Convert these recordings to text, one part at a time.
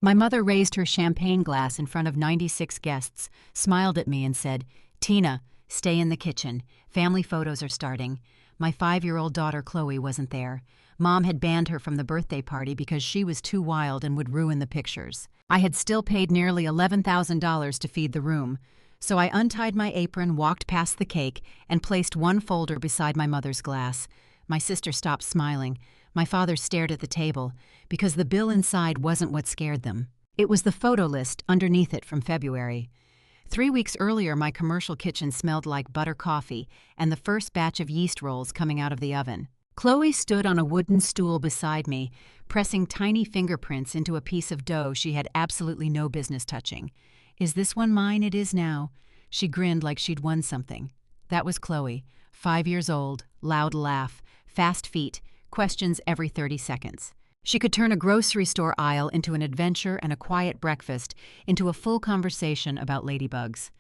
My mother raised her champagne glass in front of 96 guests, smiled at me and said, "Tina, stay in the kitchen. Family photos are starting." My 5-year-old daughter Chloe wasn't there. Mom had banned her from the birthday party because she was too wild and would ruin the pictures. I had still paid nearly $11,000 to feed the room, so I untied my apron, walked past the cake, and placed one folder beside my mother's glass. My sister stopped smiling. My father stared at the table, because the bill inside wasn't what scared them. It was the photo list underneath it from February. 3 weeks earlier, my commercial kitchen smelled like butter coffee and the first batch of yeast rolls coming out of the oven. Chloe stood on a wooden stool beside me, pressing tiny fingerprints into a piece of dough she had absolutely no business touching. "Is this one mine?" "It is now." She grinned like she'd won something. That was Chloe, 5 years old, loud laugh, fast feet, questions every 30 seconds. She could turn a grocery store aisle into an adventure and a quiet breakfast into a full conversation about ladybugs.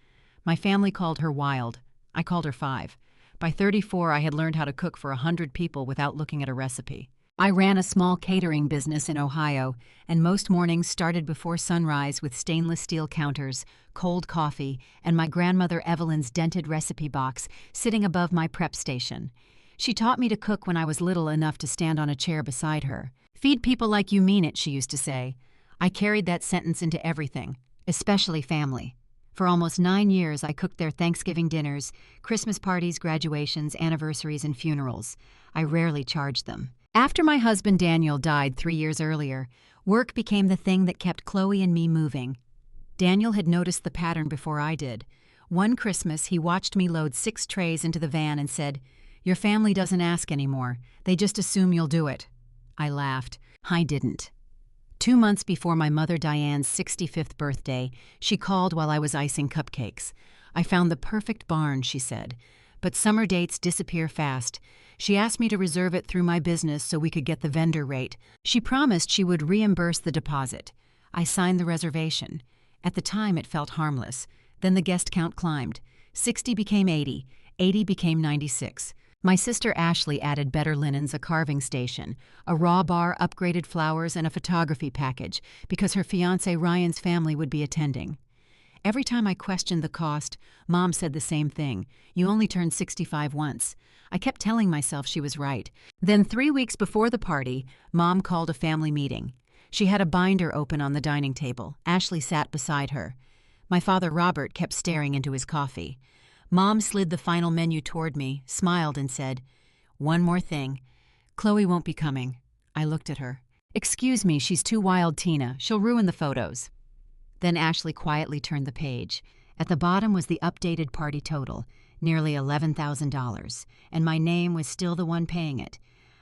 My family called her wild. I called her 5. By 34, I had learned how to cook for 100 people without looking at a recipe. I ran a small catering business in Ohio, and most mornings started before sunrise with stainless steel counters, cold coffee, and my grandmother Evelyn's dented recipe box sitting above my prep station. She taught me to cook when I was little enough to stand on a chair beside her. "Feed people like you mean it," she used to say. I carried that sentence into everything, especially family. For almost 9 years, I cooked their Thanksgiving dinners, Christmas parties, graduations, anniversaries, and funerals. I rarely charged them. After my husband Daniel died 3 years earlier, work became the thing that kept Chloe and me moving. Daniel had noticed the pattern before I did. One Christmas, he watched me load 6 trays into the van and said, "Your family doesn't ask anymore. They just assume you'll do it." I laughed. I didn't. 2 months before my mother Diane's 65th birthday, she called while I was icing cupcakes. "I found the perfect barn," she said. "But summer dates disappear fast." She asked me to reserve it through my business so we could get the vendor rate. She promised she would reimburse the deposit. I signed the reservation. At the time, it felt harmless. Then the guest count climbed. 60 became 80. 80 became 96. My sister Ashley added better linens, a carving station, a raw bar, upgraded flowers, and a photography package because her fiancé Ryan's family would be attending. Every time I questioned the cost, Mom said the same thing: "You only turned 65 once." I kept telling myself she was right. Then 3 weeks before the party, Mom called a family meeting. She had a binder open on the dining table. Ashley sat beside her. My father Robert kept staring into his coffee. Mom slid the final menu toward me, smiled, and said, "One more thing. Chloe won't be coming." I looked at her. "Excuse me, she's too wild, Tina. She'll ruin the photos." Then Ashley quietly turned the page. At the bottom was the updated party total, nearly $11,000, and my name was still the one paying it.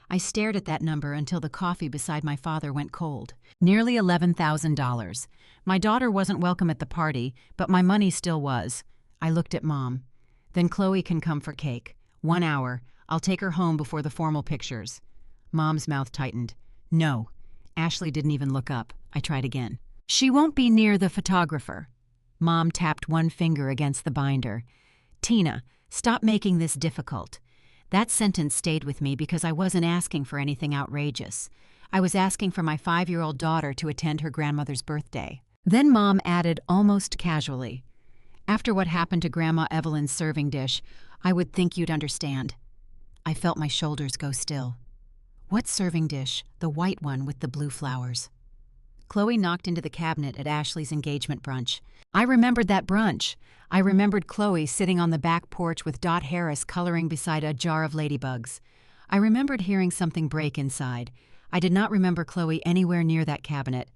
I stared at that number until the coffee beside my father went cold. Nearly $11,000. My daughter wasn't welcome at the party, but my money still was. I looked at Mom. "Then Chloe can come for cake. 1 hour. I'll take her home before the formal pictures." Mom's mouth tightened. "No." Ashley didn't even look up. I tried again. "She won't be near the photographer." Mom tapped one finger against the binder. "Tina, stop making this difficult." That sentence stayed with me because I wasn't asking for anything outrageous. I was asking for my 5-year-old daughter to attend her grandmother's birthday. Then Mom added almost casually, "After what happened to Grandma Evelyn's serving dish, I would think you'd understand." I felt my shoulders go still. "What serving dish?" "The white one with the blue flowers." Chloe knocked into the cabinet at Ashley's engagement brunch. I remembered that brunch. I remembered Chloe sitting on the back porch with Dot Harris coloring beside a jar of ladybugs. I remembered hearing something break inside. I did not remember Chloe anywhere near that cabinet.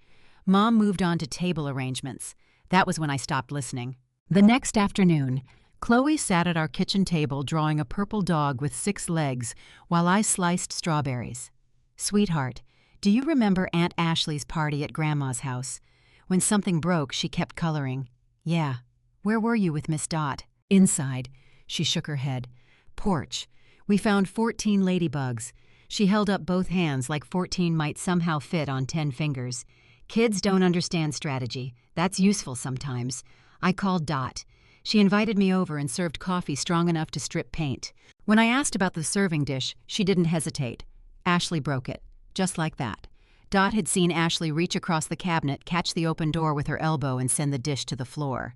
Mom moved on to table arrangements. That was when I stopped listening. The next afternoon, Chloe sat at our kitchen table drawing a purple dog with 6 legs while I sliced strawberries. "Sweetheart, do you remember Aunt Ashley's party at Grandma's house? When something broke, she kept coloring." "Yeah." "Where were you with Miss Dot?" "Inside." She shook her head. "Porch. We found 14 ladybugs." She held up both hands like 14 might somehow fit on 10 fingers. "Kids don't understand strategy. That's useful sometimes." I called Dot. She invited me over and served coffee strong enough to strip paint. When I asked about the serving dish, she didn't hesitate. Ashley broke it. Just like that. Dot had seen Ashley reach across the cabinet, catch the open door with her elbow, and send the dish to the floor.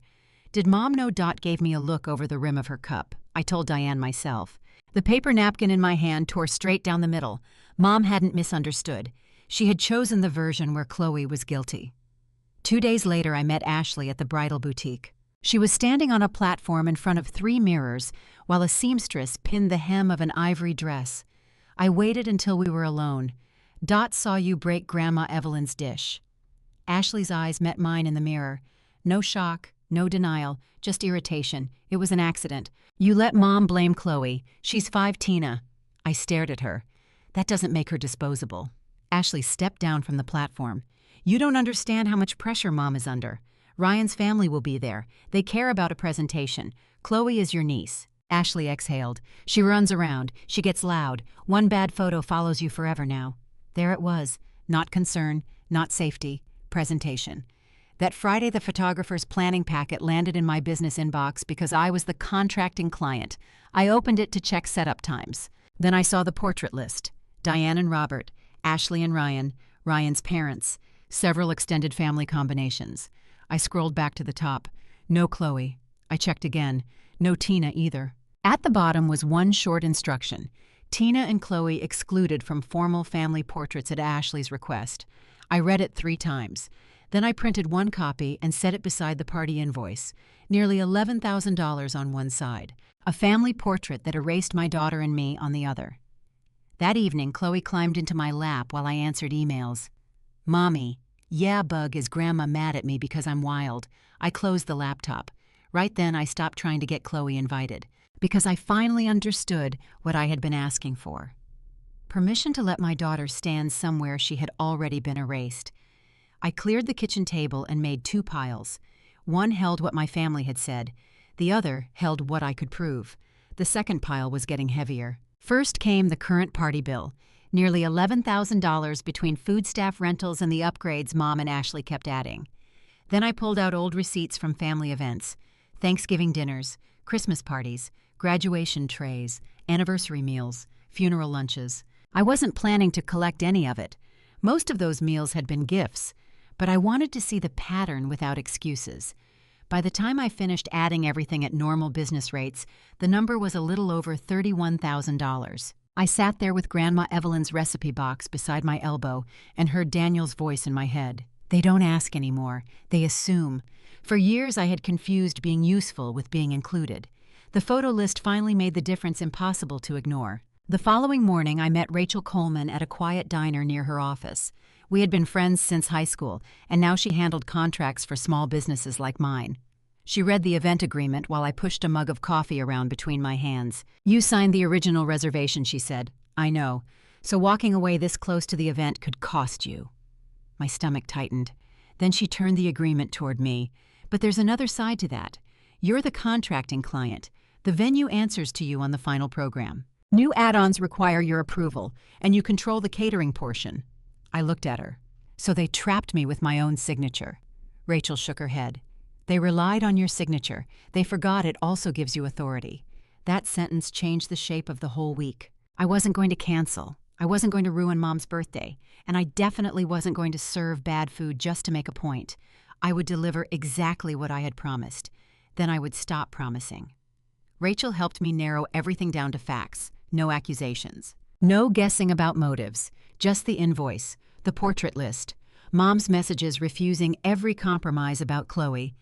Did Mom know Dot gave me a look over the rim of her cup? I told Diane myself. The paper napkin in my hand tore straight down the middle. Mom hadn't misunderstood. She had chosen the version where Chloe was guilty. 2 days later, I met Ashley at the bridal boutique. She was standing on a platform in front of 3 mirrors while a seamstress pinned the hem of an ivory dress. I waited until we were alone. Dot saw you break Grandma Evelyn's dish. Ashley's eyes met mine in the mirror. No shock, no denial, just irritation. It was an accident. You let Mom blame Chloe. She's 5 Tina. I stared at her. That doesn't make her disposable. Ashley stepped down from the platform. You don't understand how much pressure Mom is under. Ryan's family will be there. They care about a presentation. Chloe is your niece. Ashley exhaled. She runs around. She gets loud. One bad photo follows you forever now. There it was. Not concern, not safety, presentation. That Friday, the photographer's planning packet landed in my business inbox because I was the contracting client. I opened it to check setup times. Then I saw the portrait list. Diane and Robert, Ashley and Ryan, Ryan's parents, several extended family combinations. I scrolled back to the top. No Chloe. I checked again. No Tina either. At the bottom was one short instruction. Tina and Chloe excluded from formal family portraits at Ashley's request. I read it 3 times. Then I printed one copy and set it beside the party invoice. Nearly $11,000 on one side. A family portrait that erased my daughter and me on the other. That evening, Chloe climbed into my lap while I answered emails. Mommy, yeah, Bug, is Grandma mad at me because I'm wild? I closed the laptop. Right then, I stopped trying to get Chloe invited, because I finally understood what I had been asking for. Permission to let my daughter stand somewhere she had already been erased. I cleared the kitchen table and made 2 piles. One held what my family had said. The other held what I could prove. The second pile was getting heavier. First came the current party bill. Nearly $11,000 between food staff rentals and the upgrades Mom and Ashley kept adding. Then I pulled out old receipts from family events. Thanksgiving dinners, Christmas parties, graduation trays, anniversary meals, funeral lunches. I wasn't planning to collect any of it. Most of those meals had been gifts, but I wanted to see the pattern without excuses. By the time I finished adding everything at normal business rates, the number was a little over $31,000. I sat there with Grandma Evelyn's recipe box beside my elbow and heard Daniel's voice in my head. They don't ask anymore. They assume. For years I had confused being useful with being included. The photo list finally made the difference impossible to ignore. The following morning, I met Rachel Coleman at a quiet diner near her office. We had been friends since high school, and now she handled contracts for small businesses like mine. She read the event agreement while I pushed a mug of coffee around between my hands. You signed the original reservation, she said. I know. So walking away this close to the event could cost you. My stomach tightened. Then she turned the agreement toward me. But there's another side to that. You're the contracting client. The venue answers to you on the final program. New add-ons require your approval, and you control the catering portion. I looked at her. So they trapped me with my own signature. Rachel shook her head. They relied on your signature. They forgot it also gives you authority. That sentence changed the shape of the whole week. I wasn't going to cancel. I wasn't going to ruin Mom's birthday. And I definitely wasn't going to serve bad food just to make a point. I would deliver exactly what I had promised. Then I would stop promising. Rachel helped me narrow everything down to facts. No accusations. No guessing about motives. Just the invoice. The portrait list. Mom's messages refusing every compromise about Chloe.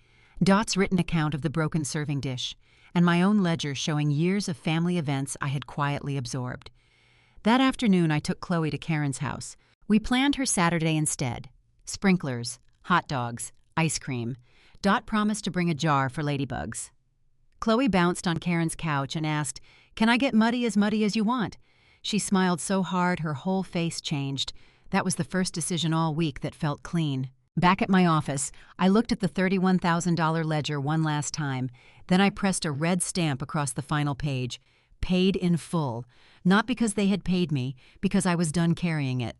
Dot's written account of the broken serving dish, and my own ledger showing years of family events I had quietly absorbed. That afternoon, I took Chloe to Karen's house. We planned her Saturday instead. Sprinklers, hot dogs, ice cream. Dot promised to bring a jar for ladybugs. Chloe bounced on Karen's couch and asked, "Can I get muddy as you want?" She smiled so hard her whole face changed. That was the first decision all week that felt clean. Back at my office, I looked at the $31,000 ledger one last time. Then I pressed a red stamp across the final page. Paid in full. Not because they had paid me, because I was done carrying it.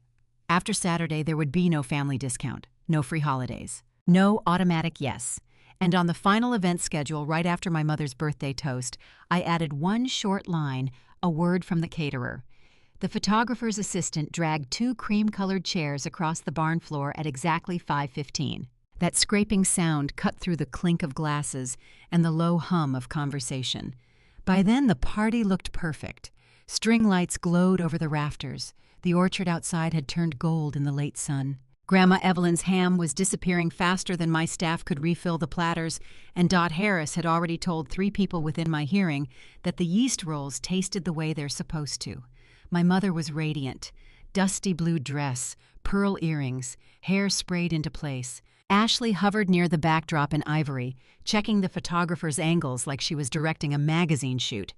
After Saturday, there would be no family discount, no free holidays, no automatic yes. And on the final event schedule right after my mother's birthday toast, I added one short line, a word from the caterer. The photographer's assistant dragged two cream-colored chairs across the barn floor at exactly 5:15. That scraping sound cut through the clink of glasses and the low hum of conversation. By then, the party looked perfect. String lights glowed over the rafters. The orchard outside had turned gold in the late sun. Grandma Evelyn's ham was disappearing faster than my staff could refill the platters, and Dot Harris had already told 3 people within my hearing that the yeast rolls tasted the way they're supposed to. My mother was radiant. Dusty blue dress, pearl earrings, hair sprayed into place. Ashley hovered near the backdrop in ivory, checking the photographer's angles like she was directing a magazine shoot.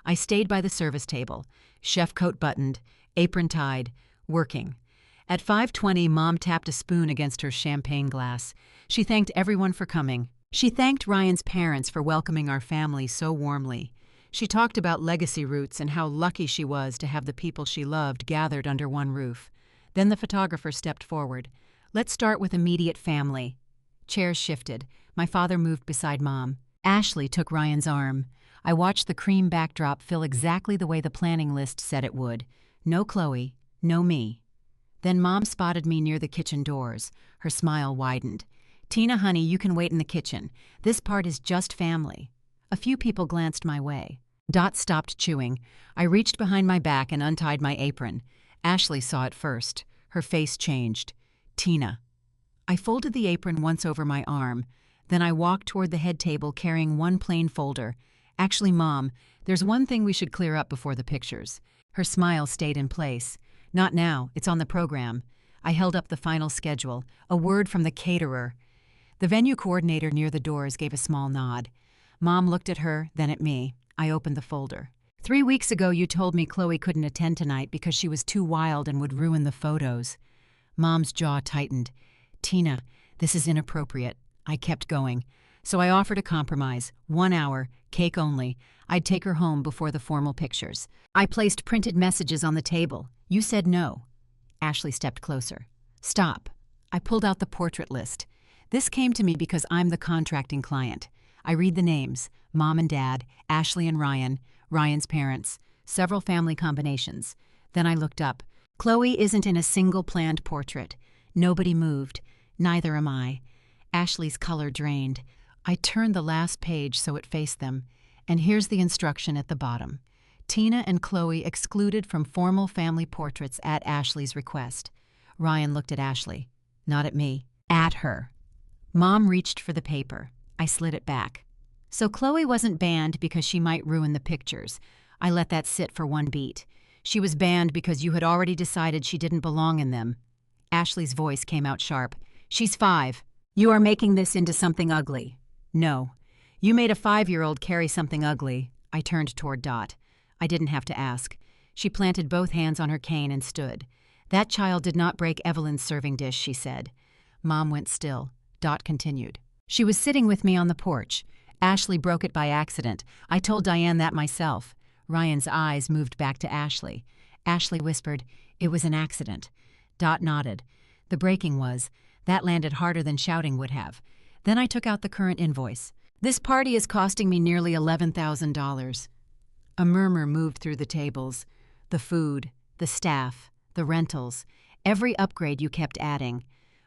I stayed by the service table, chef coat buttoned, apron tied, working. At 5:20, Mom tapped a spoon against her champagne glass. She thanked everyone for coming. She thanked Ryan's parents for welcoming our family so warmly. She talked about legacy roots and how lucky she was to have the people she loved gathered under one roof. Then the photographer stepped forward. "Let's start with immediate family." Chairs shifted. My father moved beside Mom. Ashley took Ryan's arm. I watched the cream backdrop fill exactly the way the planning list said it would. No Chloe, no me. Then Mom spotted me near the kitchen doors. Her smile widened. "Tina, honey, you can wait in the kitchen. This part is just family." A few people glanced my way. Dot stopped chewing. I reached behind my back and untied my apron. Ashley saw it first. Her face changed. "Tina." I folded the apron once over my arm. Then I walked toward the head table carrying one plain folder. "Actually, Mom, there's one thing we should clear up before the pictures." Her smile stayed in place. "Not now, it's on the program." I held up the final schedule, a word from the caterer. The venue coordinator near the doors gave a small nod. Mom looked at her, then at me. I opened the folder. "3 weeks ago you told me Chloe couldn't attend tonight because she was too wild and would ruin the photos." Mom's jaw tightened. "Tina, this is inappropriate." I kept going. So I offered a compromise. 1 hour, cake only. I'd take her home before the formal pictures. I placed printed messages on the table. You said no. Ashley stepped closer. "Stop." I pulled out the portrait list. This came to me because I'm the contracting client. I read the names: Mom and Dad, Ashley and Ryan, Ryan's parents, several family combinations. Then I looked up. Chloe isn't in a single planned portrait. Nobody moved. Neither am I. Ashley's color drained. I turned the last page so it faced them. And here's the instruction at the bottom. Tina and Chloe excluded from formal family portraits at Ashley's request. Ryan looked at Ashley. Not at me. At her. Mom reached for the paper. I slid it back. So Chloe wasn't banned because she might ruin the pictures. I let that sit for one beat. She was banned because you had already decided she didn't belong in them. Ashley's voice came out sharp. "She's 5. You are making this into something ugly." "No. You made a 5-year-old carry something ugly." I turned toward Dot. I didn't have to ask. She planted both hands on her cane and stood. "That child did not break Evelyn's serving dish," she said. Mom went still. Dot continued. "She was sitting with me on the porch. Ashley broke it by accident. I told Diane that myself." Ryan's eyes moved back to Ashley. Ashley whispered, "It was an accident." Dot nodded. "The breaking was. That landed harder than shouting would have." Then I took out the current invoice. "This party is costing me nearly $11,000. A murmur moved through the tables. "The food, the staff, the rentals, every upgrade you kept adding."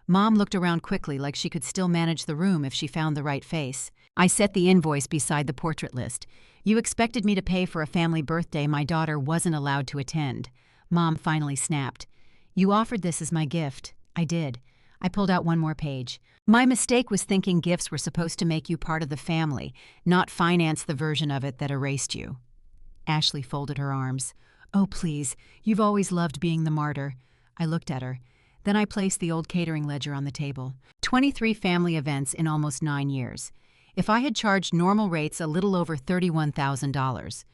Mom looked around quickly like she could still manage the room if she found the right face. I set the invoice beside the portrait list. "You expected me to pay for a family birthday my daughter wasn't allowed to attend." Mom finally snapped. "You offered this as my gift." I did. I pulled out one more page. "My mistake was thinking gifts were supposed to make you part of the family, not finance the version of it that erased you." Ashley folded her arms. "Oh, please, you've always loved being the martyr." I looked at her. Then I placed the old catering ledger on the table. 23 family events in almost 9 years. If I had charged normal rates a little over $31,000.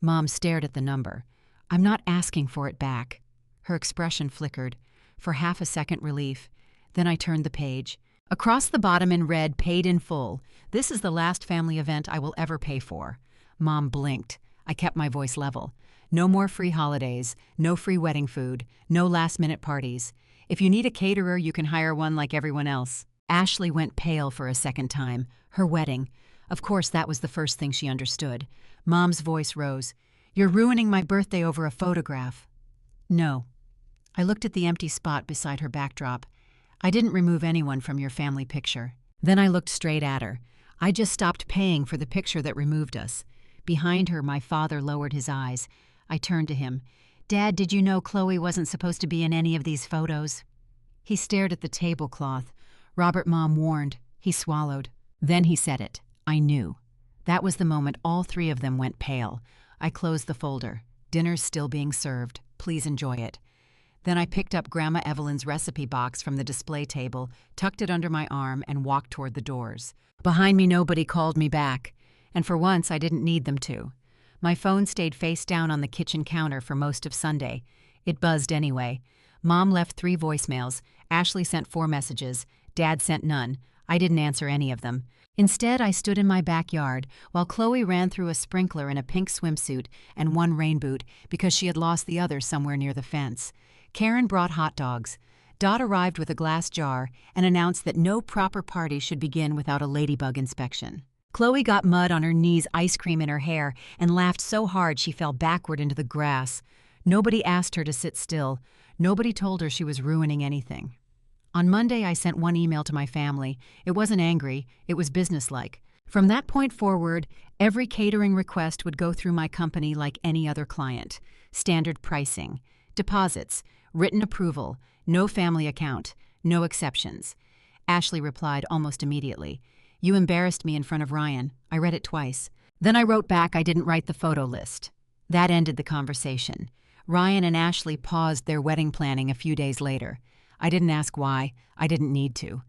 Mom stared at the number. "I'm not asking for it back." Her expression flickered. For half a second relief. Then I turned the page. Across the bottom in red, "Paid in full." "This is the last family event I will ever pay for." Mom blinked. I kept my voice level. "No more free holidays, no free wedding food, no last-minute parties. If you need a caterer, you can hire one like everyone else." Ashley went pale for a second time. Her wedding. Of course, that was the first thing she understood. Mom's voice rose. "You're ruining my birthday over a photograph." No. I looked at the empty spot beside her backdrop. I didn't remove anyone from your family picture. Then I looked straight at her. I just stopped paying for the picture that removed us. Behind her, my father lowered his eyes. I turned to him. Dad, did you know Chloe wasn't supposed to be in any of these photos? He stared at the tablecloth. Robert, Mom warned. He swallowed. Then he said it. I knew. That was the moment all three of them went pale. I closed the folder. Dinner's still being served. Please enjoy it. Then I picked up Grandma Evelyn's recipe box from the display table, tucked it under my arm, and walked toward the doors. Behind me, nobody called me back. And for once, I didn't need them to. My phone stayed face down on the kitchen counter for most of Sunday. It buzzed anyway. Mom left 3 voicemails. Ashley sent 4 messages. Dad sent none. I didn't answer any of them. Instead, I stood in my backyard while Chloe ran through a sprinkler in a pink swimsuit and 1 rain boot because she had lost the other somewhere near the fence. Karen brought hot dogs. Dot arrived with a glass jar and announced that no proper party should begin without a ladybug inspection. Chloe got mud on her knees, ice cream in her hair, and laughed so hard she fell backward into the grass. Nobody asked her to sit still. Nobody told her she was ruining anything. On Monday, I sent 1 email to my family. It wasn't angry, it was businesslike. From that point forward, every catering request would go through my company like any other client. Standard pricing, deposits, written approval, no family account, no exceptions. Ashley replied almost immediately. You embarrassed me in front of Ryan. I read it twice. Then I wrote back I didn't write the photo list. That ended the conversation. Ryan and Ashley paused their wedding planning a few days later. I didn't ask why. I didn't need to.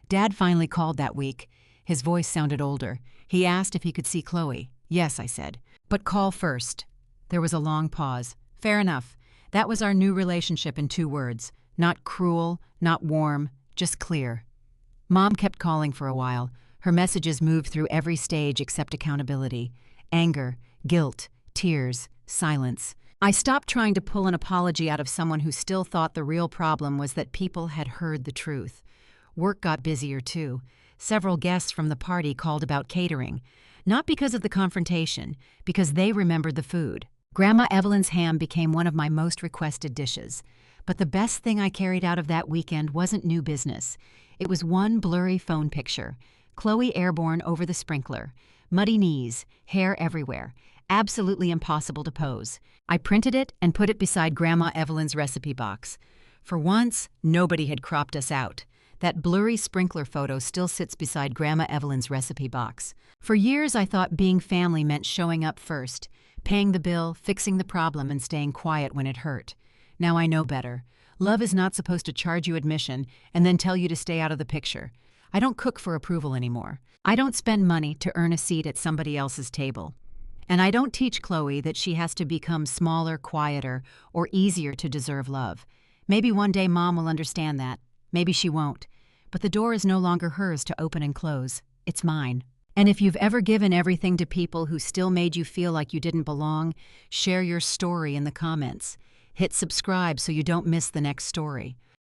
Dad finally called that week. His voice sounded older. He asked if he could see Chloe. Yes, I said. But call first. There was a long pause. Fair enough. That was our new relationship in 2 words. Not cruel, not warm, just clear. Mom kept calling for a while. Her messages moved through every stage except accountability. Anger, guilt, tears, silence. I stopped trying to pull an apology out of someone who still thought the real problem was that people had heard the truth. Work got busier too. Several guests from the party called about catering. Not because of the confrontation, because they remembered the food. Grandma Evelyn's ham became one of my most requested dishes. But the best thing I carried out of that weekend wasn't new business. It was 1 blurry phone picture. Chloe airborne over the sprinkler. Muddy knees, hair everywhere. Absolutely impossible to pose. I printed it and put it beside Grandma Evelyn's recipe box. For once, nobody had cropped us out. That blurry sprinkler photo still sits beside Grandma Evelyn's recipe box. For years, I thought being family meant showing up first, paying the bill, fixing the problem, and staying quiet when it hurt. Now I know better. Love is not supposed to charge you admission and then tell you to stay out of the picture. I don't cook for approval anymore. I don't spend money to earn a seat at somebody else's table. And I don't teach Chloe that she has to become smaller, quieter, or easier to deserve love. Maybe one day Mom will understand that. Maybe she won't. But the door is no longer hers to open and close. It's mine. And if you've ever given everything to people who still made you feel like you didn't belong, share your story in the comments. Hit subscribe so you don't miss the next story.